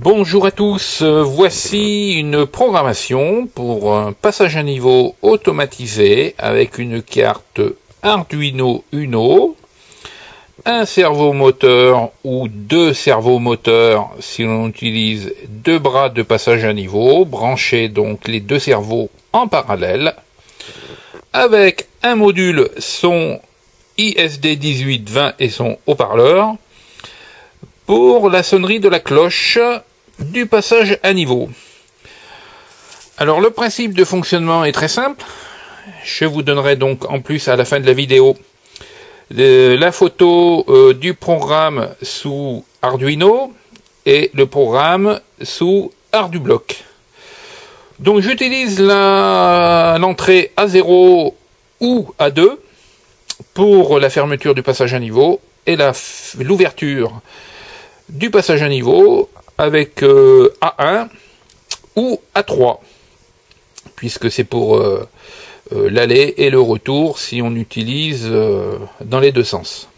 Bonjour à tous, voici une programmation pour un passage à niveau automatisé avec une carte Arduino Uno, un servomoteur ou deux servomoteurs si l'on utilise deux bras de passage à niveau, branchés donc les deux servos en parallèle, avec un module son ISD1820 et son haut-parleur, pour la sonnerie de la cloche du passage à niveau. Alors le principe de fonctionnement est très simple. Je vous donnerai donc en plus à la fin de la vidéo la photo du programme sous Arduino et le programme sous ArduBlock. Donc j'utilise l'entrée A0 ou A2 pour la fermeture du passage à niveau et l'ouverture du passage à niveau avec A1 ou A3, puisque c'est pour l'aller et le retour si on utilise dans les deux sens.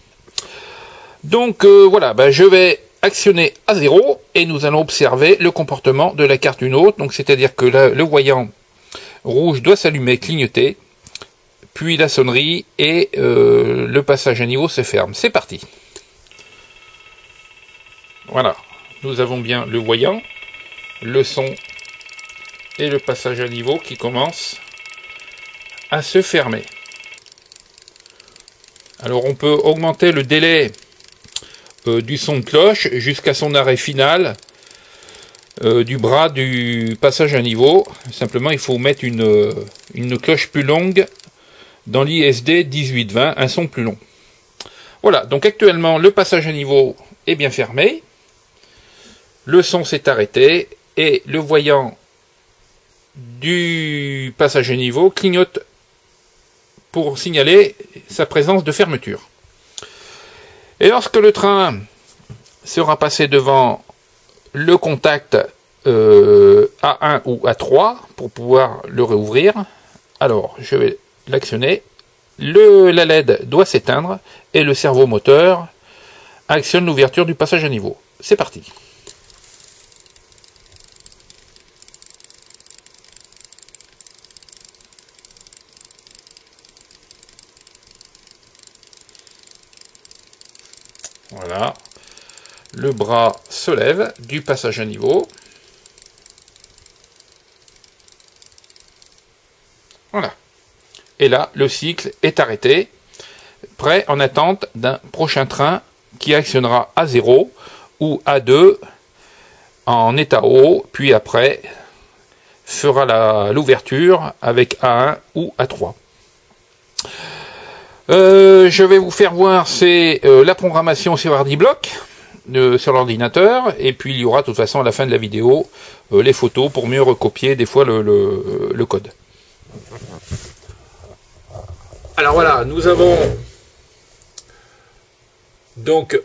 Donc voilà, je vais actionner A0 et nous allons observer le comportement de la carte Uno. Donc c'est-à-dire que le voyant rouge doit s'allumer, clignoter, puis la sonnerie et le passage à niveau se ferme. C'est parti. Voilà, nous avons bien le voyant, le son et le passage à niveau qui commencent à se fermer. Alors on peut augmenter le délai du son de cloche jusqu'à son arrêt final du bras du passage à niveau. Simplement il faut mettre une cloche plus longue dans l'ISD 1820, un son plus long. Voilà, donc actuellement le passage à niveau est bien fermé. Le son s'est arrêté et le voyant du passage à niveau clignote pour signaler sa présence de fermeture. Et lorsque le train sera passé devant le contact A1 ou A3 pour pouvoir le réouvrir, alors je vais l'actionner. La LED doit s'éteindre et le servomoteur actionne l'ouverture du passage à niveau. C'est parti. Voilà, le bras se lève du passage à niveau. Voilà. Et là, le cycle est arrêté, prêt en attente d'un prochain train qui actionnera A0 ou A2 en état haut, puis après fera l'ouverture avec A1 ou A3. Je vais vous faire voir la programmation sur ArduBlock sur l'ordinateur, et puis il y aura de toute façon à la fin de la vidéo les photos pour mieux recopier des fois le code. Alors voilà, nous avons donc,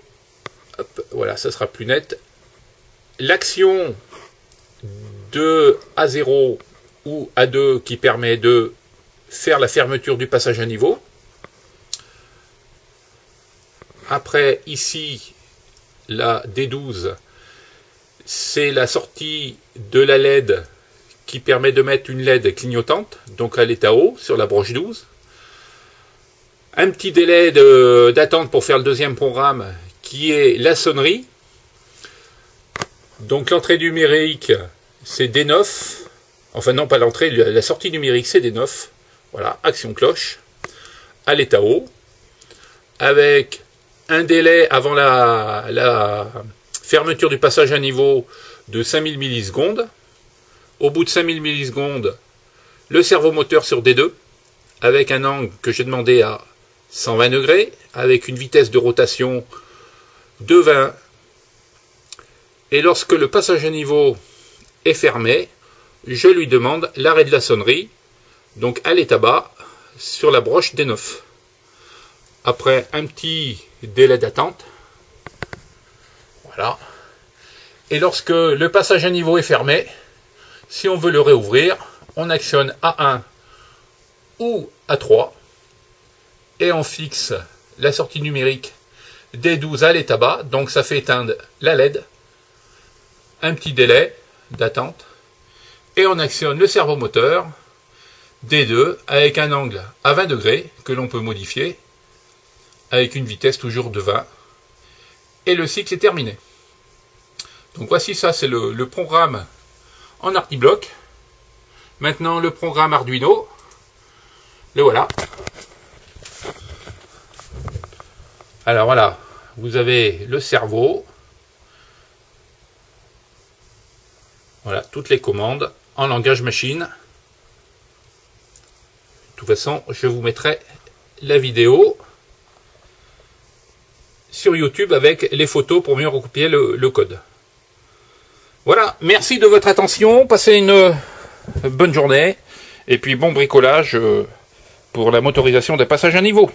hop, voilà, ça sera plus net, l'action de A0 ou A2 qui permet de faire la fermeture du passage à niveau. Après, ici, la D12, c'est la sortie de la LED qui permet de mettre une LED clignotante, donc à l'état haut, sur la broche 12. Un petit délai d'attente pour faire le deuxième programme, qui est la sonnerie. Donc l'entrée numérique, c'est D9. Enfin non, pas l'entrée, la sortie numérique, c'est D9. Voilà, action cloche, à l'état haut, avec un délai avant la fermeture du passage à niveau de 5000 millisecondes. Au bout de 5000 millisecondes, le servomoteur sur D2, avec un angle que j'ai demandé à 120 degrés, avec une vitesse de rotation de 20. Et lorsque le passage à niveau est fermé, je lui demande l'arrêt de la sonnerie, donc à l'état bas, sur la broche D9. Après un petit délai d'attente, voilà. Et lorsque le passage à niveau est fermé, si on veut le réouvrir, on actionne A1 ou A3 et on fixe la sortie numérique D12 à l'état bas, donc ça fait éteindre la LED. un petit délai d'attente et on actionne le servomoteur D2 avec un angle à 20 degrés que l'on peut modifier avec une vitesse toujours de 20 et le cycle est terminé. Donc voici, ça c'est le programme en ArtiBlock. Maintenant le programme Arduino, le voilà. Alors voilà, vous avez le cerveau, voilà toutes les commandes en langage machine. De toute façon, je vous mettrai la vidéo sur YouTube avec les photos pour mieux recopier le code. Voilà, merci de votre attention, passez une bonne journée et puis bon bricolage pour la motorisation des passages à niveau.